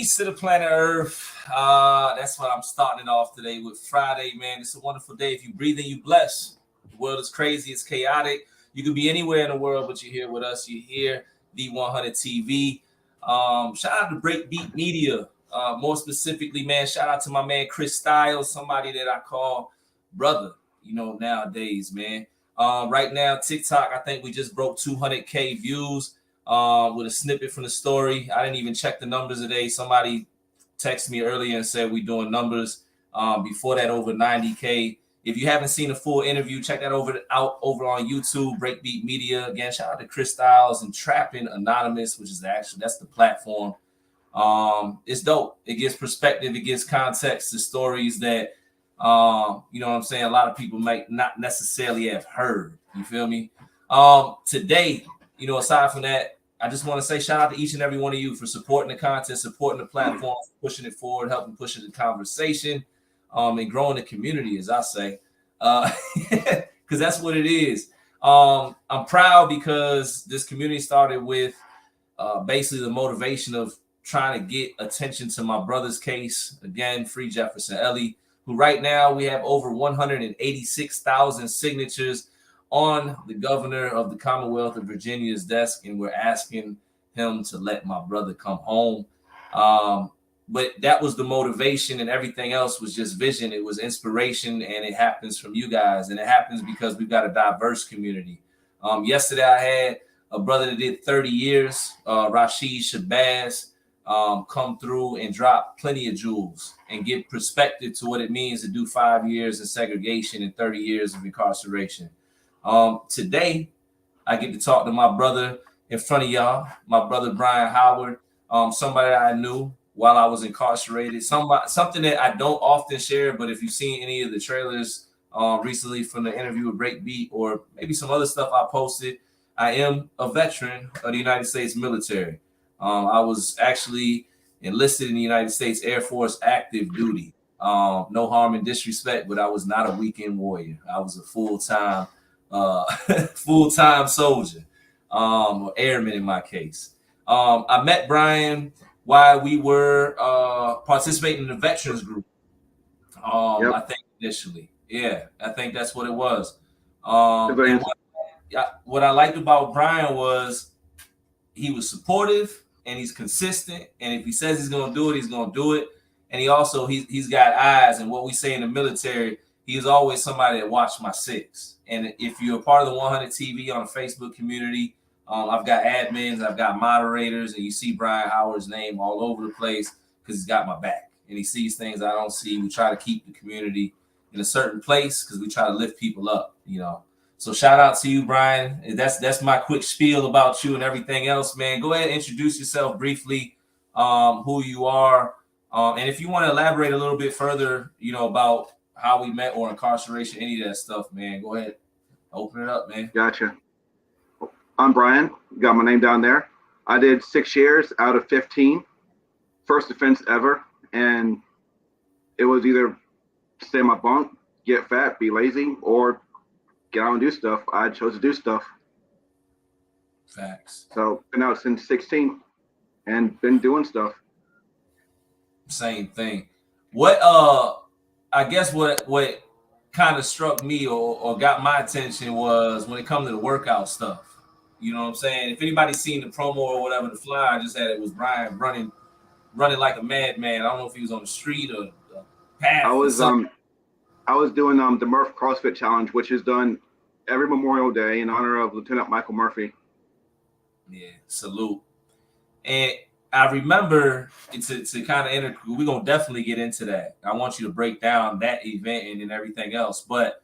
Peace to the planet Earth. That's what I'm starting it off today with Friday, man. It's a wonderful day. If you breathe and you bless. The world is crazy. It's chaotic. You could be anywhere in the world, but you're here with us. You're here, D100 TV. Shout out to Breakbeat Media. More specifically, man, shout out to my man Chris Styles, somebody that I call brother, nowadays, man. Right now, TikTok, I think we just broke 200K views. With a snippet from the story. I didn't even check the numbers today. Somebody texted me earlier and said we're doing numbers. Before that, over 90K. If you haven't seen the full interview, check that out over on YouTube, Breakbeat Media. Again, shout out to Chris Styles and Trapping Anonymous, which is that's the platform. It's dope. It gives perspective. It gives context to stories that, you know what I'm saying, a lot of people might not necessarily have heard. You feel me? Today, aside from that, I just want to say shout out to each and every one of you for supporting the content, supporting the platform, pushing it forward, helping push the conversation, and growing the community, as I say, because that's what it is. I'm proud because this community started with basically the motivation of trying to get attention to my brother's case. Again, Free Jefferson Ellie, who right now we have over 186,000 signatures on the governor of the Commonwealth of Virginia's desk, and we're asking him to let my brother come home. But that was the motivation, and everything else was just vision. It was inspiration, and it happens from you guys, and it happens because we've got a diverse community. Yesterday, I had a brother that did 30 years, Rashid Shabazz, come through and drop plenty of jewels and give perspective to what it means to do 5 years in segregation and 30 years of incarceration. Today, I get to talk to my brother in front of y'all, my brother Brian Howard, somebody that I knew while I was incarcerated, something that I don't often share, but if you've seen any of the trailers recently from the interview with Breakbeat or maybe some other stuff I posted, I am a veteran of the United States military. I was actually enlisted in the United States Air Force active duty. No harm and disrespect, but I was not a weekend warrior. I was a full-time soldier, or airman in my case. I met Brian while we were participating in the veterans group. I think initially, I think that's what it was. What I liked about Brian was he was supportive and he's consistent. And if he says he's going to do it, he's going to do it. And he's got eyes. And what we say in the military, he is always somebody that watched my six. And if you're a part of the 100 TV on the Facebook community, I've got admins, I've got moderators, and you see Brian Howard's name all over the place because he's got my back. And he sees things I don't see. We try to keep the community in a certain place because we try to lift people up, So shout out to you, Brian. That's my quick spiel about you and everything else, man. Go ahead and introduce yourself briefly, who you are. And if you want to elaborate a little bit further, about how we met or incarceration, any of that stuff, man, go ahead. Open it up, man. Gotcha. I'm Brian. Got my name down there. I did 6 years out of 15. First offense ever. And it was either stay in my bunk, get fat, be lazy, or get out and do stuff. I chose to do stuff. Facts. So been out since 16 and been doing stuff. Same thing. What I guess what kind of struck me or got my attention was when it comes to the workout stuff. You know what I'm saying? If anybody's seen the promo or whatever, the flyer I just had, it was Brian running like a madman. I don't know if he was on the street or the path. I was doing the Murph CrossFit Challenge, which is done every Memorial Day in honor of Lieutenant Michael Murphy. Yeah, salute. And I remember to kind of enter. We're gonna definitely get into that. I want you to break down that event and everything else. But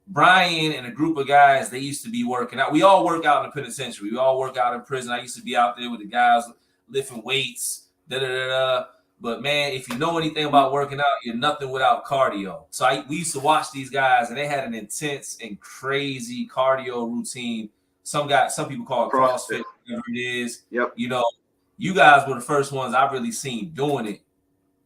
Brian and a group of guys, they used to be working out. We all work out in the penitentiary. We all work out in prison. I used to be out there with the guys lifting weights. But man, if you know anything about working out, you're nothing without cardio. So we used to watch these guys, and they had an intense and crazy cardio routine. Some people call it CrossFit, whatever it is. Yep. You guys were the first ones I've really seen doing it.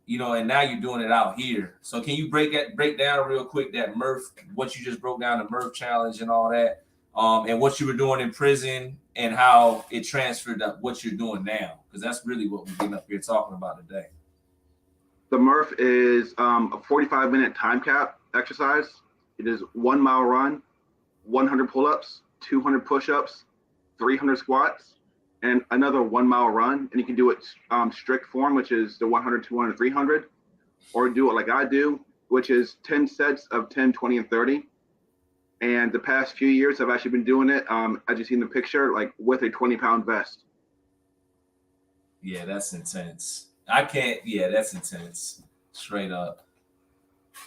And now you're doing it out here. So can you break down real quick that Murph, what you just broke down, the Murph challenge and all that, and what you were doing in prison and how it transferred up what you're doing now? Because that's really what we're getting up here talking about today. The Murph is a 45-minute time cap exercise. It is 1 mile run, 100 pull-ups, 200 push-ups, 300 squats, and another 1 mile run. And you can do it strict form, which is the 100, 200, 300, or do it like I do, which is 10 sets of 10, 20, and 30. And the past few years, I've actually been doing it, as you see in the picture, like with a 20-pound vest. Yeah, that's intense. I can't. Yeah, that's intense. Straight up,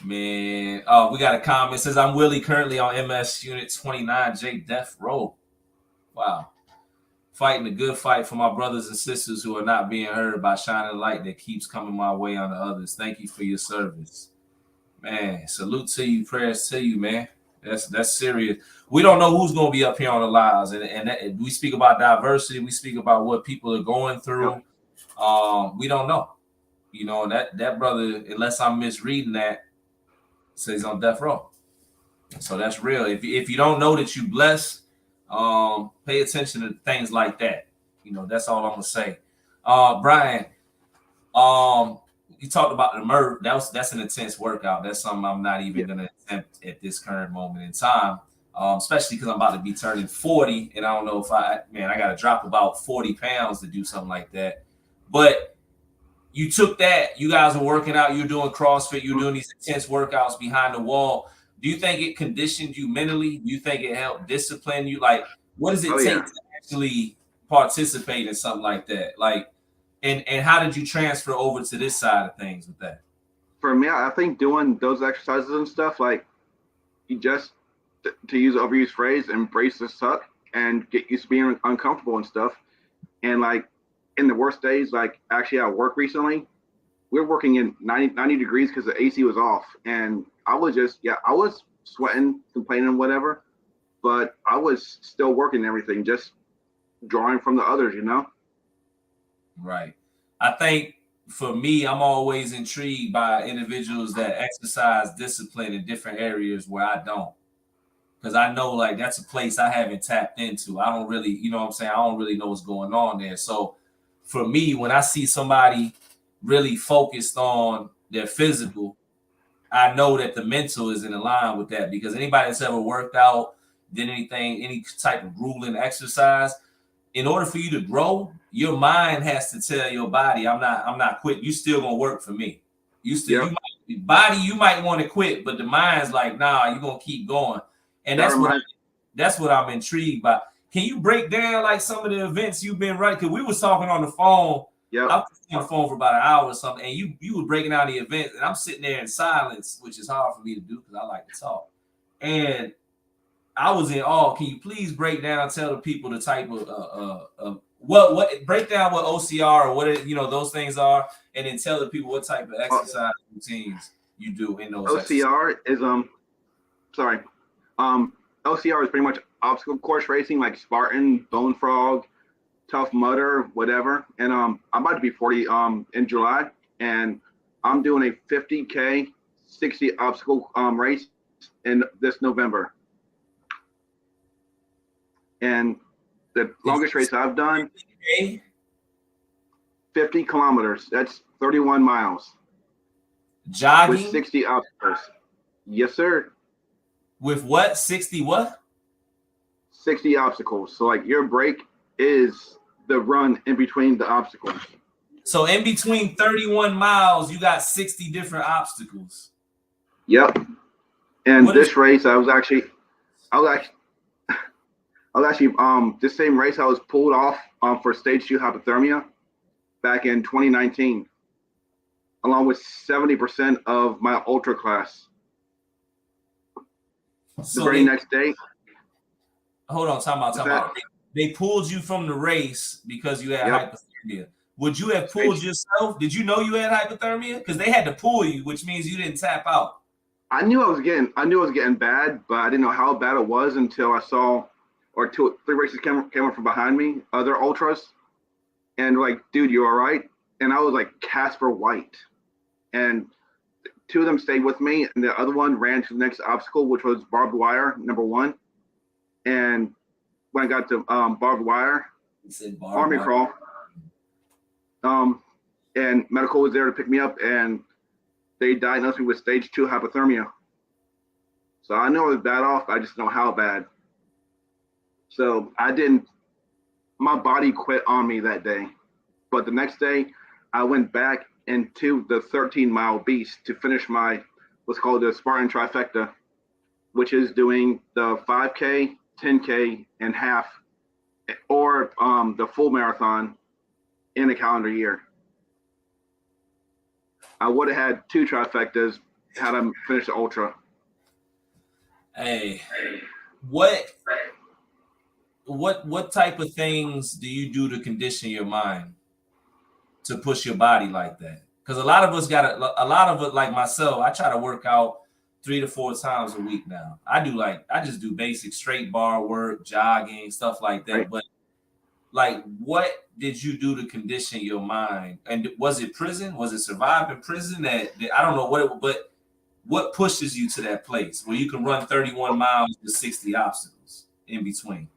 man. Oh, we got a comment. It says I'm Willie, currently on MS Unit 29, J Death Row. Wow, fighting a good fight for my brothers and sisters who are not being heard by shining light that keeps coming my way on the others. Thank you for your service, man. Salute to you, prayers to you, man. That's serious. We don't know who's gonna be up here on the lives, and we speak about diversity. We speak about what people are going through. We don't know. You know, that brother, unless I'm misreading that, says on death row. So that's real. If you don't know that you blessed, pay attention to things like that. You know, that's all I'm gonna say. Brian, you talked about the Murph. That's an intense workout. That's something I'm not even gonna attempt at this current moment in time. Especially because I'm about to be turning 40, and I don't know if I gotta drop about 40 pounds to do something like that. But you took that, you guys were working out, you're doing CrossFit, you're doing these intense workouts behind the wall. Do you think it conditioned you mentally? Do you think it helped discipline you? Like, what does it take to actually participate in something like that? Like, and how did you transfer over to this side of things with that? For me, I think doing those exercises and stuff, like, you just, to use an overused phrase, embrace the suck and get used to being uncomfortable and stuff. And like, in the worst days, like actually at work recently, we were working in 90 degrees because the AC was off. And I was I was sweating, complaining, whatever, but I was still working and everything, just drawing from the others, you know? Right. I think for me, I'm always intrigued by individuals that exercise discipline in different areas where I don't. Because I know, like, that's a place I haven't tapped into. I don't really, you know what I'm saying? I don't really know what's going on there. So for me, when I see somebody really focused on their physical, I know that the mental is in line with that, because anybody that's ever worked out, did anything, any type of grueling exercise, in order for you to grow, your mind has to tell your body, I'm not quitting. You still gonna work for me. You might want to quit, but the mind's like, nah, you're gonna keep going. And that's what I'm intrigued by. Can you break down like some of the events you've been running? Because we was talking on the phone. Yeah. I was on the phone for about an hour or something, and you were breaking down the events, and I'm sitting there in silence, which is hard for me to do because I like to talk. And I was in awe. Can you please break down, tell the people the type of what break down what OCR or what those things are, and then tell the people what type of exercise routines you do in those. OCR is OCR is pretty much obstacle course racing, like Spartan, Bone Frog, Tough Mudder, whatever. And I'm about to be 40 in July, and I'm doing a 50K 60 obstacle race in this November. And the longest race I've done, 50 kilometers. That's 31 miles. Jogging? With 60 obstacles. Yes, sir. With what? 60 what? 60 obstacles. So like your break is the run in between the obstacles. So in between 31 miles, you got 60 different obstacles. Yep. And this race, I was actually this same race I was pulled off for stage 2 hypothermia back in 2019, along with 70% of my ultra class. So the very next day. Hold on, time out. They pulled you from the race because you had hypothermia. Would you have pulled yourself? Did you know you had hypothermia? Because they had to pull you, which means you didn't tap out. I knew I was getting bad, but I didn't know how bad it was until I saw, or 2 or 3 races came up from behind me, other ultras, and like, dude, you all right? And I was like Casper White, and 2 of them stayed with me, and the other one ran to the next obstacle, which was barbed wire, number 1. And when I got to barbed wire, army crawl, And medical was there to pick me up, and they diagnosed me with stage 2 hypothermia. So I know it was bad off. I just know how bad. So my body quit on me that day. But the next day, I went back into the 13-mile beast to finish what's called the Spartan trifecta, which is doing the 5K, 10K, and half, or the full marathon in a calendar year. I would have had 2 trifectas had I finished the ultra. Hey, what type of things do you do to condition your mind to push your body like that? Because a lot of us a lot of it, like myself, I try to work out 3 to 4 times a week now. I just do basic straight bar work, jogging, stuff like that. Right. But like, what did you do to condition your mind? And was it prison? Was it surviving prison? That I don't know but what pushes you to that place where you can run 31 miles with 60 obstacles in between?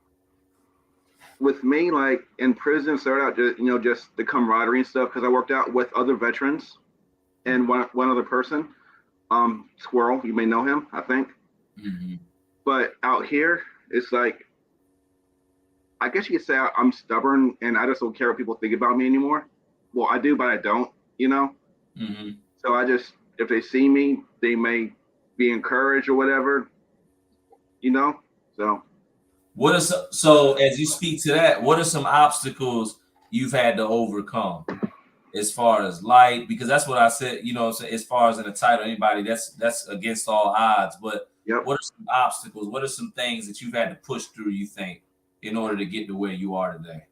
With me, like in prison, started out just the camaraderie and stuff, because I worked out with other veterans and one other person, Squirrel. You may know him, I think. Mm-hmm. But out here, it's like, I guess you could say I'm stubborn and I just don't care what people think about me anymore. Well, I do, but I don't, Mm-hmm. So if they see me, they may be encouraged or whatever, so. So as you speak to that, what are some obstacles you've had to overcome as far as light? Because that's what I said, as far as in a title, anybody that's against all odds. But yep. What are some obstacles? What are some things that you've had to push through, you think, in order to get to where you are today?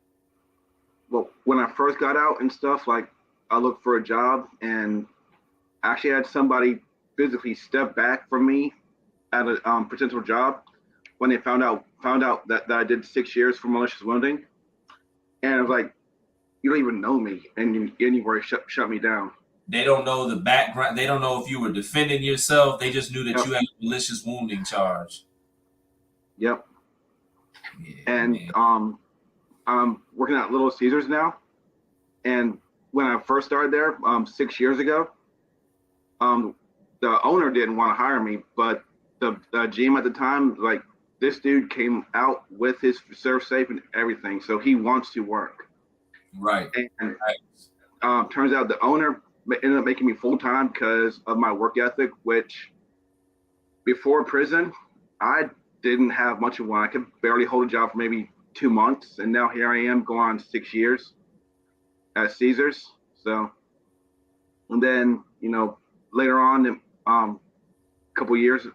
Well, when I first got out and stuff, like I looked for a job and actually had somebody physically step back from me at a potential job when they found out that I did 6 years for malicious wounding. And I was like, you don't even know me, and you already shut me down. They don't know the background. They don't know if you were defending yourself. They just knew that you had a malicious wounding charge. Yep. Yeah, and man. I'm working at Little Caesars now. And when I first started there 6 years ago, the owner didn't want to hire me, but the GM at the time, like, this dude came out with his serve safe and everything, so he wants to work. Right. And turns out the owner ended up making me full time because of my work ethic, which before prison, I didn't have much of one. I could barely hold a job for maybe 2 months, and now here I am going on 6 years at Caesars. So, and then later on, a couple years,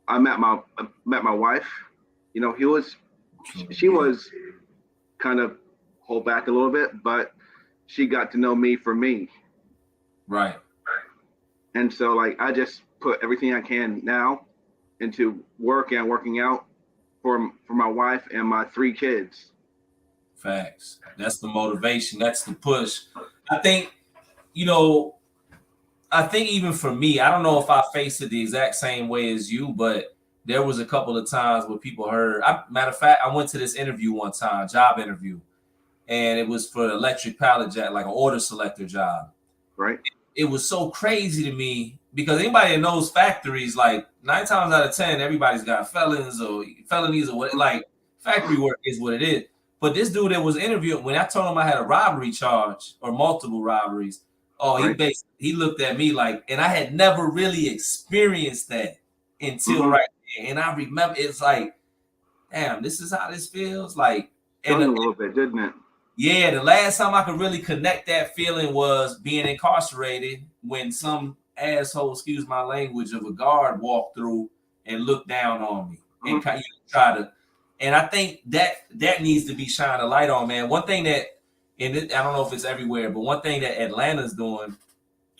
I met my wife. She was kind of hold back a little bit, but she got to know me for me. Right. And so, like, I just put everything I can now into work and working out for my wife and my 3 kids. Facts. That's the motivation. That's the push. I think even for me, I don't know if I faced it the exact same way as you, but there was a couple of times where people heard. Matter of fact, I went to this interview one time, job interview, and it was for electric pallet jack, like an order selector job. Right. It was so crazy to me because anybody that knows factories, like 9 times out of 10, everybody's got felonies or what. Like, factory work is what it is. But this dude that was interviewing, when I told him I had a robbery charge or multiple robberies, he looked at me like, and I had never really experienced that until right there. And I remember it's like, damn, this is how this feels. Like, and a little bit, didn't it? Yeah, the last time I could really connect that feeling was being incarcerated when some asshole, excuse my language, of a guard walked through and looked down on me and kind of try to. And I think that needs to be shined a light on, man. One thing that, and I don't know if it's everywhere, but one thing that Atlanta's doing,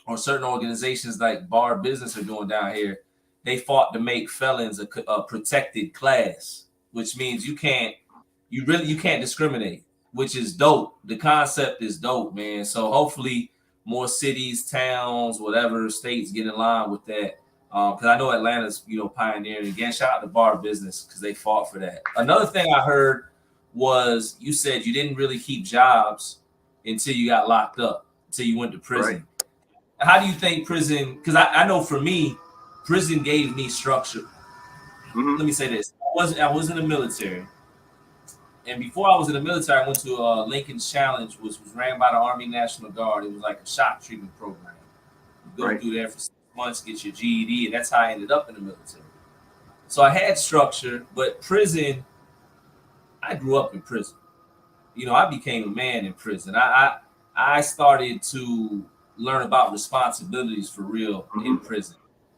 or certain organizations like Bar Business are doing down here, they fought to make felons a protected class, which means you can't discriminate, which is dope. The concept is dope, man. So hopefully more cities, towns, whatever states get in line with that. Because I know Atlanta's, pioneering. Again, shout out to Bar Business because they fought for that. Another thing I heard was you said you didn't really keep jobs until you got locked up, until you went to prison. Right. How do you think prison? Because I know for me, prison gave me structure. Mm-hmm. Let me say this: I was in the military, and before I was in the military, I went to Lincoln's Challenge, which was ran by the Army National Guard. It was like a shock treatment program. You go Right. through there for 6 months, get your GED, and that's how I ended up in the military. So I had structure, but prison, I grew up in prison. You know, I became a man in prison. I started to learn about responsibilities for real in prison.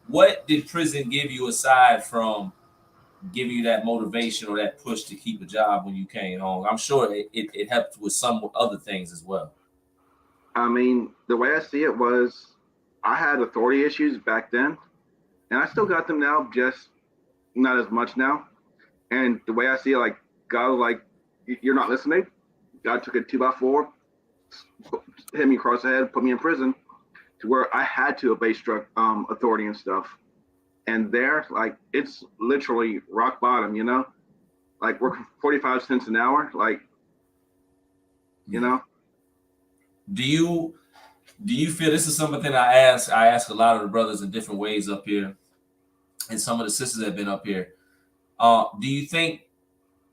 What did prison give you aside from giving you that motivation or that push to keep a job when you came home? I'm sure it helped with some other things as well. I mean, the way I see it was I had authority issues back then, and I still got them now, just not as much now. And the way I see it, like, God was like, you're not listening. God took a 2x4, hit me across the head, put me in prison, to where I had to obey authority and stuff. And there, like, it's literally rock bottom, you know? Like, working 45 cents an hour, like, you know? Do you feel, this is something I ask a lot of the brothers in different ways up here, and some of the sisters that have been up here. Do you think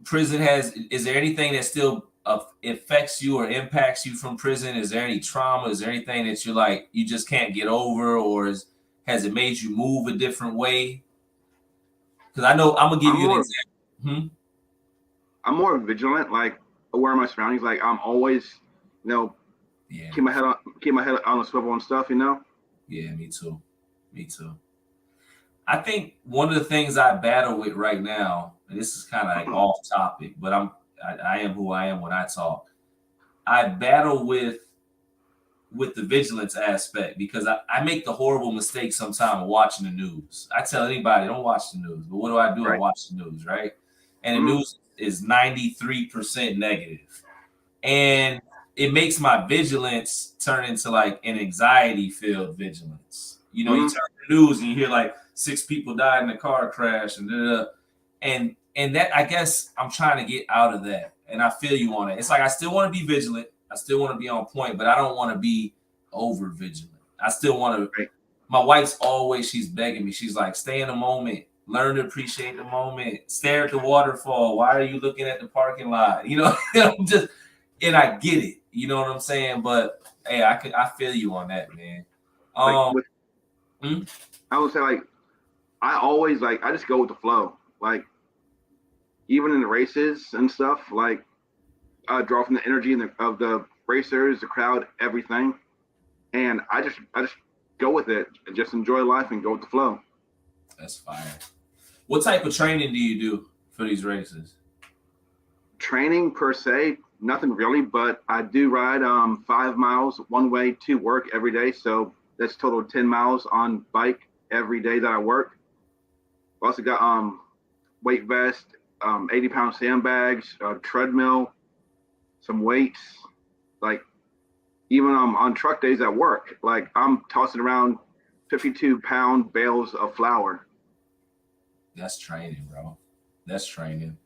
prison is there anything that still affects you or impacts you from prison? Is there any trauma? Is there anything that you're like, you just can't get over, or has it made you move a different way? Because I know I'm gonna give you an example. I'm more vigilant, like aware of my surroundings. Like, I'm always, you know, keep my head on the swivel and stuff, you know? Yeah, me too. I think one of the things I battle with right now, and this is kind of like off topic, but I am who I am when I talk. I battle with the vigilance aspect, because I make the horrible mistake sometimes of watching the news. I tell anybody, don't watch the news. But what do? Right. I watch the news, right? And the news is 93% negative. And it makes my vigilance turn into like an anxiety-filled vigilance. You know, you turn the news and you hear like 6 people died in a car crash and that, I guess I'm trying to get out of that. And I feel you on it. It's like I still want to be vigilant. I still want to be on point, but I don't want to be over vigilant. I still want to. Right. My wife's always, she's begging me. She's like, stay in the moment, learn to appreciate the moment, stare at the waterfall. Why are you looking at the parking lot? You know, and I get it. You know what I'm saying? But hey, I feel you on that, man. I would say, like, I always, like, I just go with the flow. Like, even in the races and stuff, like, I draw from the energy of the racers, the crowd, everything, and I just go with it and just enjoy life and go with the flow. That's fire. What type of training do you do for these races? Training per se, nothing really, but I do ride 5 miles one way to work every day, so that's total 10 miles on bike every day that I work. Also got weight vest, 80-pound sandbags, treadmill, some weights. Like, even on truck days at work, like, I'm tossing around 52-pound bales of flour. That's training, bro. That's training.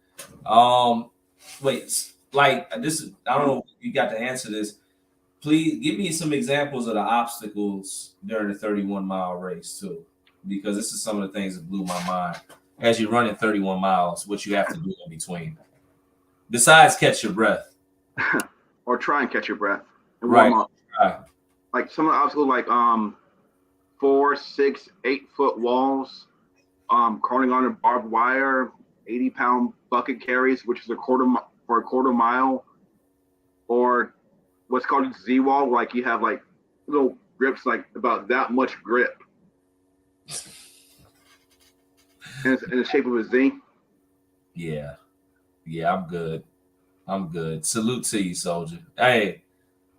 Wait, like, this is, I don't know if you got to answer this. Please give me some examples of the obstacles during the 31-mile race too, because this is some of the things that blew my mind. As you're running 31 miles, what you have to do in between, besides catch your breath, or try and catch your breath and right? Warm up. Right. Like, some of the obstacles, like 4, 6, 8-foot walls, crawling on a barbed wire, 80-pound bucket carries, which is a quarter mile, or what's called a Z-wall, like you have like little grips, like about that much grip, and it's in the shape of a Z. Yeah, I'm good. Salute to you, soldier. Hey,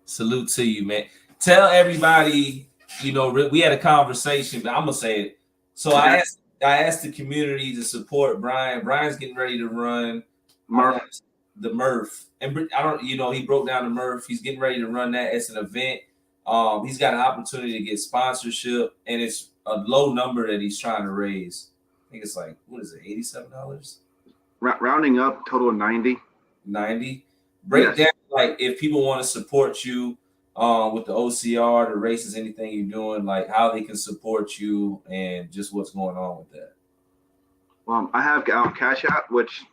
salute to you, man. Tell everybody, you know, we had a conversation, but I'm gonna say it. So I asked the community to support Brian. Brian's getting ready to run the Murph, and I don't, you know, he broke down the Murph. He's getting ready to run that. It's an event. He's got an opportunity to get sponsorship, and it's a low number that he's trying to raise. I think it's like, what is it, $87? Rounding up, total of 90. 90. Break like if people want to support you with the OCR, the races, anything you're doing, like how they can support you and just what's going on with that. I have Cash App, which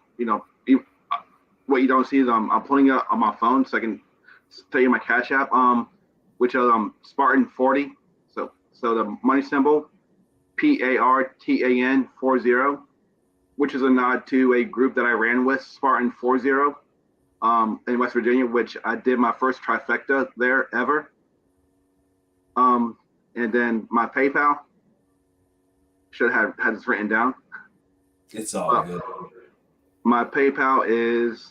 what you don't see is I'm pulling it up on my phone so I can tell you my Cash App, which is Spartan 40. So the money symbol PARTAN 40, which is a nod to a group that I ran with, Spartan 40, in West Virginia, which I did my first trifecta there ever. And then my PayPal, should have had this written down. It's all good. My PayPal is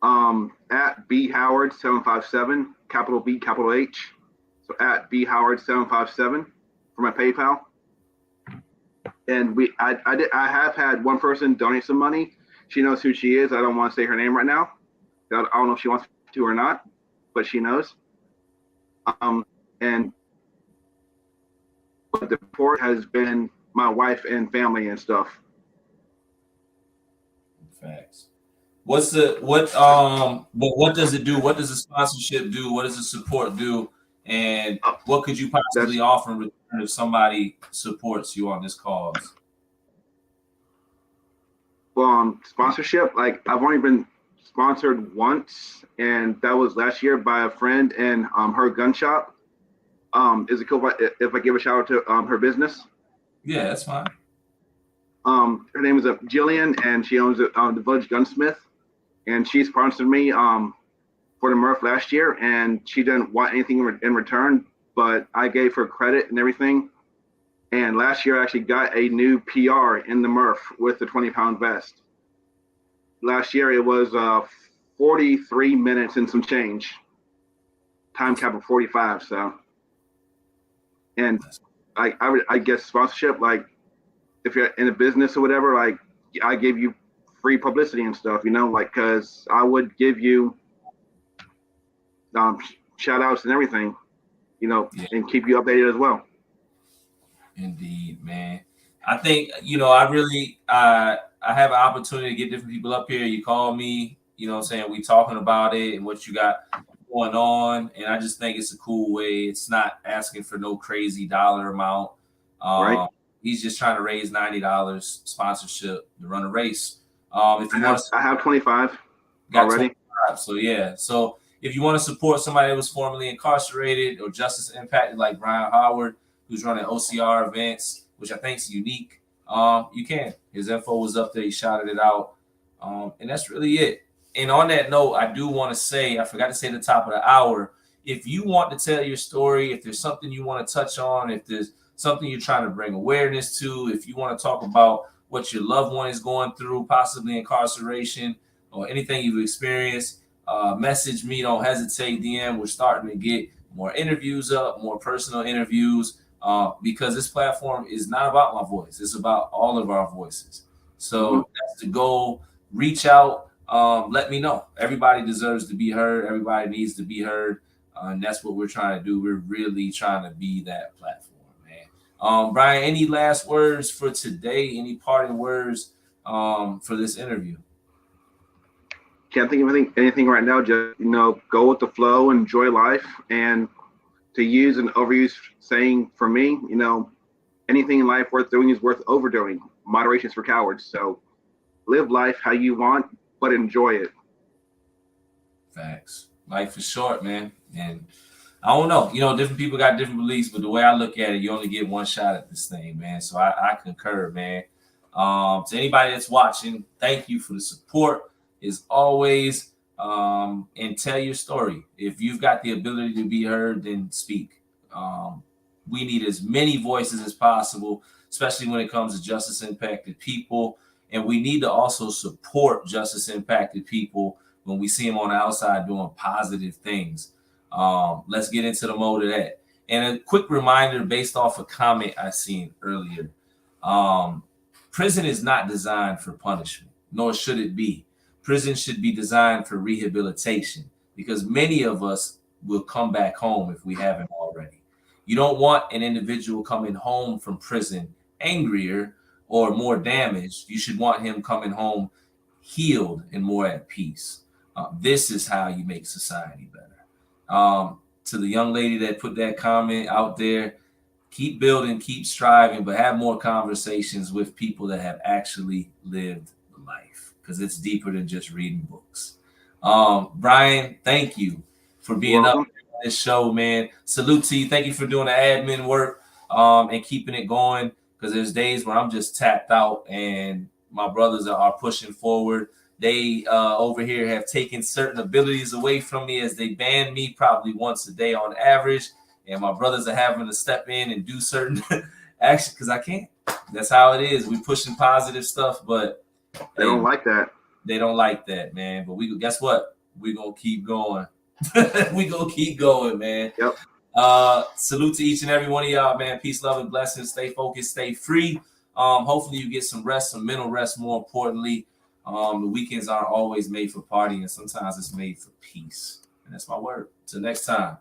at bhoward757, capital B, capital H. So at bhoward757 for my PayPal. And I have had one person donate some money. She knows who she is. I don't want to say her name right now. I don't know if she wants to or not, but she knows. And the support has been my wife and family and stuff. Facts. What does it do? What does the sponsorship do? What does the support do? And what could you possibly offer in return if somebody supports you on this cause? Well, sponsorship, like I've only been sponsored once, and that was last year by a friend and her gun shop. Is it cool if I give a shout out to her business? Yeah, that's fine. Her name is Jillian, and she owns the Village Gunsmith, and she sponsored me for the Murph last year, and she didn't want anything in return, but I gave her credit and everything. And last year I actually got a new PR in the Murph with the 20-pound vest. Last year it was 43 minutes and some change. Time cap of 45. So, and I guess sponsorship, like if you're in a business or whatever, like I give you free publicity and stuff, like because I would give you shout outs and everything, and keep you updated as well. Indeed, man. I think, I really, I have an opportunity to get different people up here. You call me, we talking about it and what you got going on. And I just think it's a cool way. It's not asking for no crazy dollar amount. Right. He's just trying to raise $90 sponsorship to run a race. I have 25 already. 25, so yeah. So if you want to support somebody that was formerly incarcerated or justice impacted like Brian Howard, who's running OCR events, which I think is unique, you can. His info was up there. He shouted it out. And that's really it. And on that note, I do want to say, I forgot to say at the top of the hour, if you want to tell your story, if there's something you want to touch on, if there's something you're trying to bring awareness to, if you want to talk about what your loved one is going through, possibly incarceration or anything you've experienced, message me. Don't hesitate, DM. We're starting to get more interviews up, more personal interviews, because this platform is not about my voice. It's about all of our voices. So that's the goal. Reach out. Let me know. Everybody deserves to be heard. Everybody needs to be heard. And that's what we're trying to do. We're really trying to be that platform, man. Brian, any last words for today? Any parting words for this interview? Can't think of anything right now. Just go with the flow, enjoy life, and to use an overused saying for me, anything in life worth doing is worth overdoing. Moderation is for cowards. So live life how you want, but enjoy it. Facts. Life is short, man. And I don't know, different people got different beliefs, but the way I look at it, you only get one shot at this thing, man. So I concur, man. To anybody that's watching, thank you for the support as always. And tell your story. If you've got the ability to be heard, then speak. We need as many voices as possible, especially when it comes to justice impacted people. And we need to also support justice impacted people when we see them on the outside doing positive things. Let's get into the mode of that. And a quick reminder based off a comment I seen earlier. Prison is not designed for punishment, nor should it be. Prison should be designed for rehabilitation because many of us will come back home if we haven't already. You don't want an individual coming home from prison angrier or more damaged. You should want him coming home healed and more at peace. This is how you make society better. To the young lady that put that comment out there, keep building, keep striving, but have more conversations with people that have actually lived life, because it's deeper than just reading books. Brian, thank you for being up on this show, man. Salute to you. Thank you for doing the admin work and keeping it going, because there's days where I'm just tapped out and my brothers are pushing forward. They over here have taken certain abilities away from me, as they ban me probably once a day on average. And my brothers are having to step in and do certain action because I can't. That's how it is. We pushing positive stuff, but they don't like that. They don't like that, man. But we guess what? We're gonna keep going. We gonna keep going, man. Yep. Salute to each and every one of y'all, man. Peace, love, and blessings. Stay focused, stay free. Hopefully you get some rest, some mental rest, more importantly. The weekends aren't always made for partying. Sometimes it's made for peace. And that's my word. Till next time.